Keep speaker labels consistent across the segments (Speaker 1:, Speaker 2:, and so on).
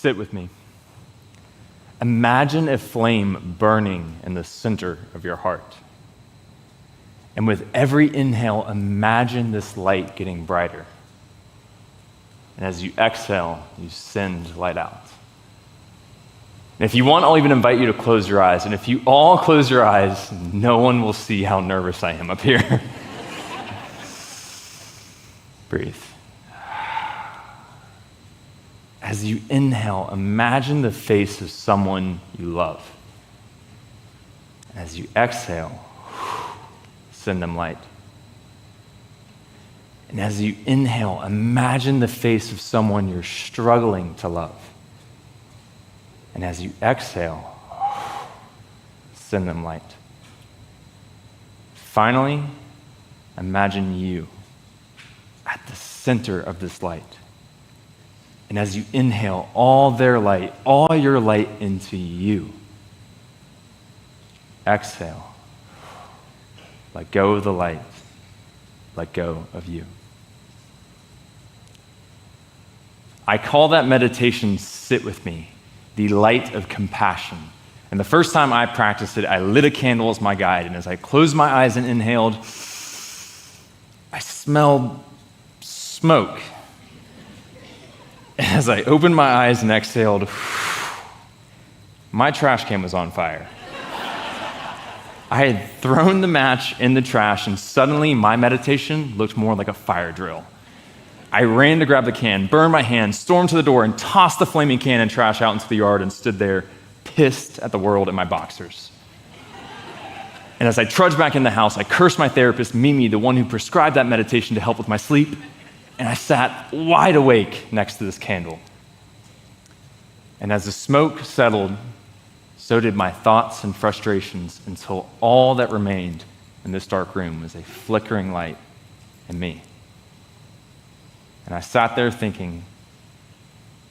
Speaker 1: sit with me. Imagine a flame burning in the center of your heart. And with every inhale, imagine this light getting brighter. And as you exhale, you send light out. And if you want, I'll even invite you to close your eyes. And if you all close your eyes, no one will see how nervous I am up here. Breathe. As you inhale, imagine the face of someone you love. As you exhale, send them light. And as you inhale, imagine the face of someone you're struggling to love. And as you exhale, send them light. Finally, imagine you at the center of this light. And as you inhale all their light, all your light into you, exhale. Let go of the light. Let go of you. I call that meditation, sit with me, the light of compassion. And the first time I practiced it, I lit a candle as my guide. And as I closed my eyes and inhaled, I smelled smoke. And as I opened my eyes and exhaled, my trash can was on fire. I had thrown the match in the trash, and suddenly my meditation looked more like a fire drill. I ran to grab the can, burned my hand, stormed to the door, and tossed the flaming can and trash out into the yard and stood there, pissed at the world in my boxers. And as I trudged back in the house, I cursed my therapist, Mimi, the one who prescribed that meditation to help with my sleep, and I sat wide awake next to this candle. And as the smoke settled, so did my thoughts and frustrations, until all that remained in this dark room was a flickering light and me. And I sat there thinking,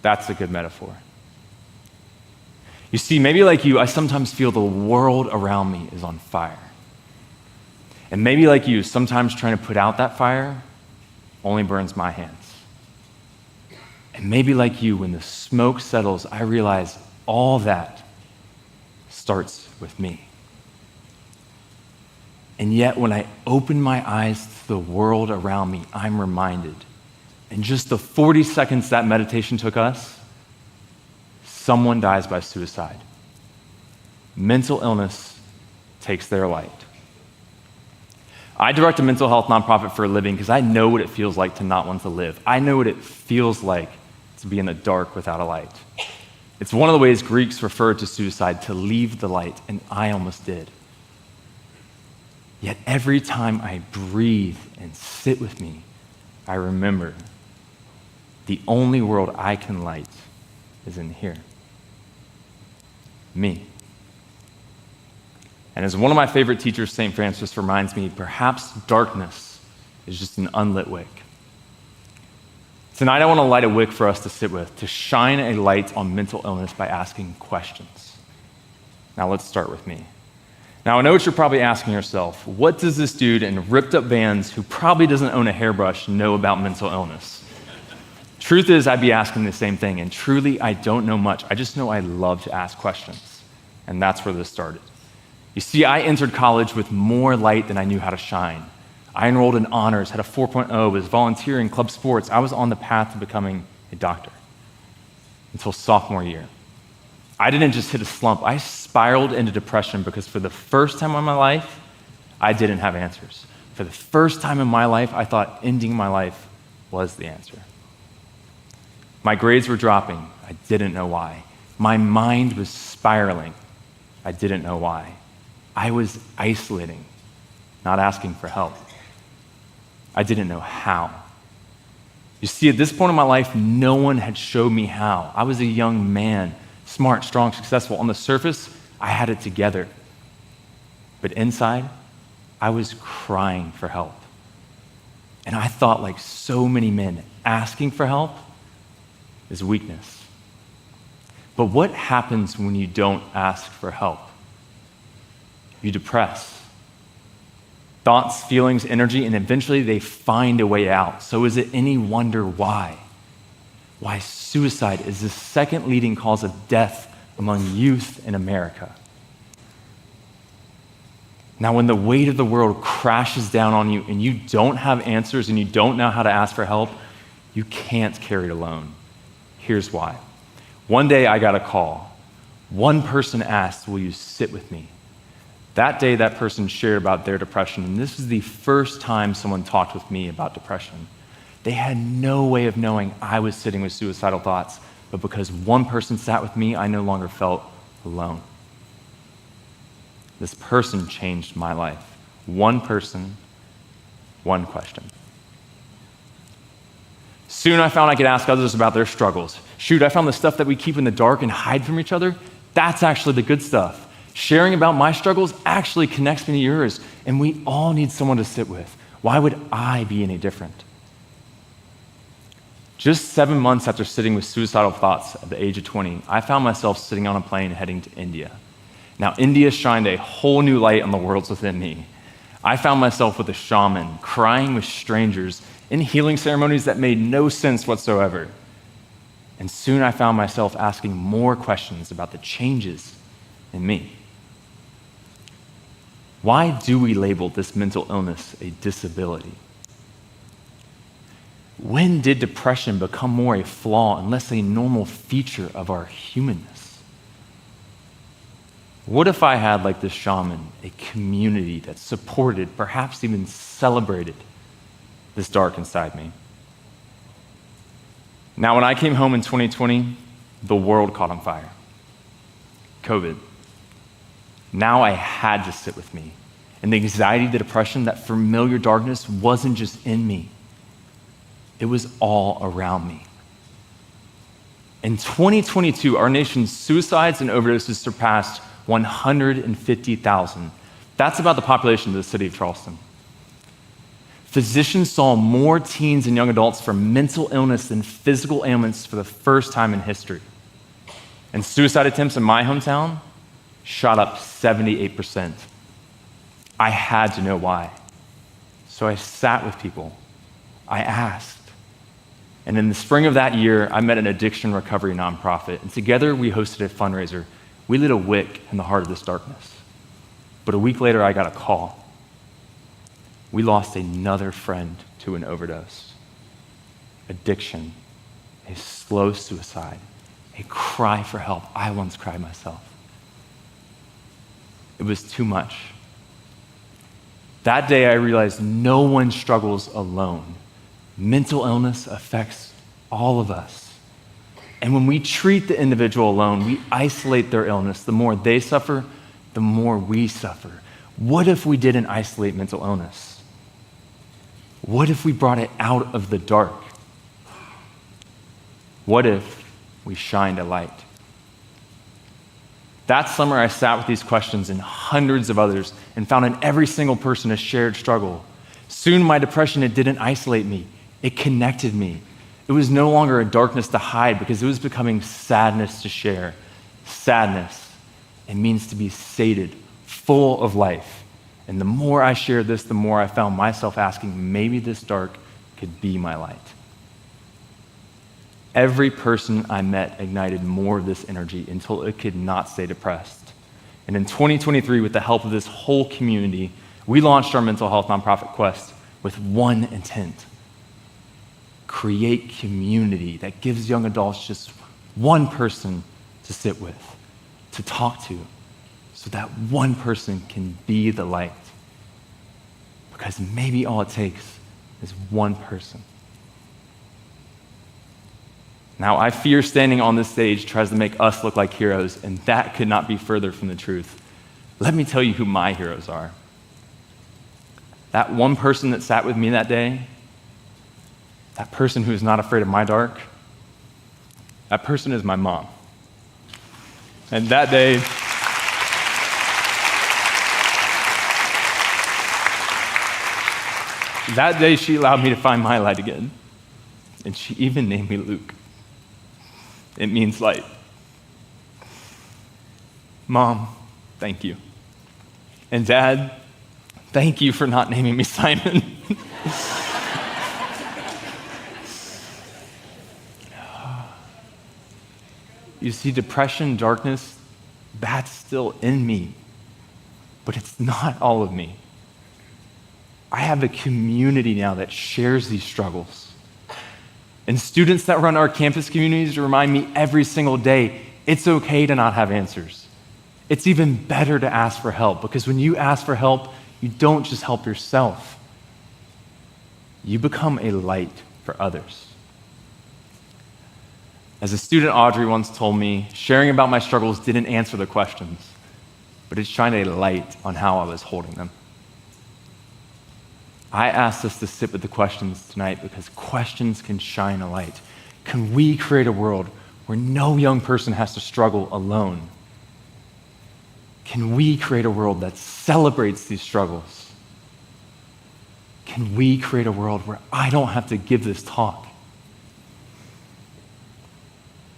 Speaker 1: that's a good metaphor. You see, maybe like you, I sometimes feel the world around me is on fire. And maybe like you, sometimes trying to put out that fire only burns my hands. And maybe like you, when the smoke settles, I realize all that starts with me. And yet, when I open my eyes to the world around me, I'm reminded, in just the 40 seconds that meditation took us, someone dies by suicide. Mental illness takes their light. I direct a mental health nonprofit for a living because I know what it feels like to not want to live. I know what it feels like to be in the dark without a light. It's one of the ways Greeks referred to suicide, to leave the light, and I almost did. Yet every time I breathe and sit with me, I remember the only world I can light is in here. Me. And as one of my favorite teachers, St. Francis, reminds me, perhaps darkness is just an unlit wick. Tonight I want to light a wick for us to sit with, to shine a light on mental illness by asking questions. Now let's start with me. Now I know what you're probably asking yourself. What does this dude in ripped up Vans who probably doesn't own a hairbrush know about mental illness? Truth is, I'd be asking the same thing, and truly I don't know much. I just know I love to ask questions, and that's where this started. You see, I entered college with more light than I knew how to shine. I enrolled in honors, had a 4.0, was volunteering club sports. I was on the path to becoming a doctor until sophomore year. I didn't just hit a slump. I spiraled into depression because for the first time in my life, I didn't have answers. For the first time in my life, I thought ending my life was the answer. My grades were dropping. I didn't know why. My mind was spiraling. I didn't know why. I was isolating, not asking for help. I didn't know how. You see, at this point in my life, no one had showed me how. I was a young man, smart, strong, successful. On the surface, I had it together. But inside, I was crying for help. And I thought, like so many men, asking for help is weakness. But what happens when you don't ask for help? You depress. Thoughts, feelings, energy, and eventually they find a way out. So is it any wonder why? why suicide is the second leading cause of death among youth in America. Now, when the weight of the world crashes down on you and you don't have answers and you don't know how to ask for help, you can't carry it alone. Here's why. One day I got a call. One person asked, "Will you sit with me?" That day, that person shared about their depression, and this was the first time someone talked with me about depression. They had no way of knowing I was sitting with suicidal thoughts, but because one person sat with me, I no longer felt alone. This person changed my life. One person, one question. Soon I found I could ask others about their struggles. Shoot, I found the stuff that we keep in the dark and hide from each other, that's actually the good stuff. Sharing about my struggles actually connects me to yours, and we all need someone to sit with. Why would I be any different? Just 7 months after sitting with suicidal thoughts at the age of 20, I found myself sitting on a plane heading to India. Now, India shined a whole new light on the worlds within me. I found myself with a shaman, crying with strangers, in healing ceremonies that made no sense whatsoever. And soon I found myself asking more questions about the changes in me. Why do we label this mental illness a disability? When did depression become more a flaw and less a normal feature of our humanness? What if I had, like this shaman, a community that supported, perhaps even celebrated, this dark inside me? Now, when I came home in 2020, the world caught on fire. COVID. Now I had to sit with me. And the anxiety, the depression, that familiar darkness wasn't just in me. It was all around me. In 2022, our nation's suicides and overdoses surpassed 150,000. That's about the population of the city of Charleston. Physicians saw more teens and young adults for mental illness than physical ailments for the first time in history. And suicide attempts in my hometown shot up 78%. I had to know why. So I sat with people. I asked. And in the spring of that year, I met an addiction recovery nonprofit, and together we hosted a fundraiser. We lit a wick in the heart of this darkness. But a week later, I got a call. We lost another friend to an overdose. Addiction, a slow suicide, a cry for help. I once cried myself. It was too much. That day, I realized no one struggles alone. Mental illness affects all of us. And when we treat the individual alone, we isolate their illness. The more they suffer, the more we suffer. What if we didn't isolate mental illness? What if we brought it out of the dark? What if we shined a light? That summer, I sat with these questions and hundreds of others and found in every single person a shared struggle. Soon, my depression, it didn't isolate me. It connected me. It was no longer a darkness to hide because it was becoming sadness to share. Sadness, it means to be sated, full of life. And the more I shared this, the more I found myself asking, maybe this dark could be my light. Every person I met ignited more of this energy until it could not stay depressed. And in 2023, with the help of this whole community, we launched our mental health nonprofit Quest with one intent: create community that gives young adults just one person to sit with, to talk to, so that one person can be the light. Because maybe all it takes is one person. Now, I fear standing on this stage tries to make us look like heroes, and that could not be further from the truth. Let me tell you who my heroes are. That one person that sat with me that day, that person who is not afraid of my dark, that person is my mom. And that day she allowed me to find my light again. And she even named me Luke. It means light. Mom, thank you. And Dad, thank you for not naming me Simon. You see, depression, darkness, that's still in me, but it's not all of me. I have a community now that shares these struggles. And students that run our campus communities remind me every single day, it's okay to not have answers. It's even better to ask for help, because when you ask for help, you don't just help yourself. You become a light for others. As a student, Audrey once told me, sharing about my struggles didn't answer the questions, but it shined a light on how I was holding them. I asked us to sit with the questions tonight because questions can shine a light. Can we create a world where no young person has to struggle alone? Can we create a world that celebrates these struggles? Can we create a world where I don't have to give this talk?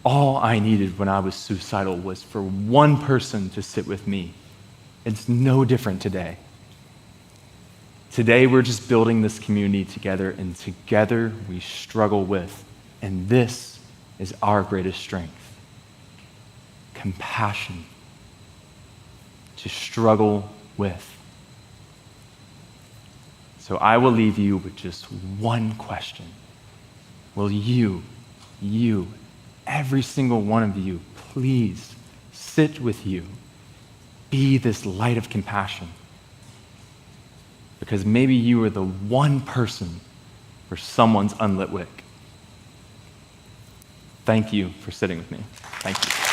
Speaker 1: All I needed when I was suicidal was for one person to sit with me. It's no different today. Today, we're just building this community together, and together we struggle with, and this is our greatest strength, compassion to struggle with. So I will leave you with just one question. Will you, every single one of you, please sit with you, be this light of compassion? Because maybe you are the one person for someone's unlit wick. Thank you for sitting with me. Thank you.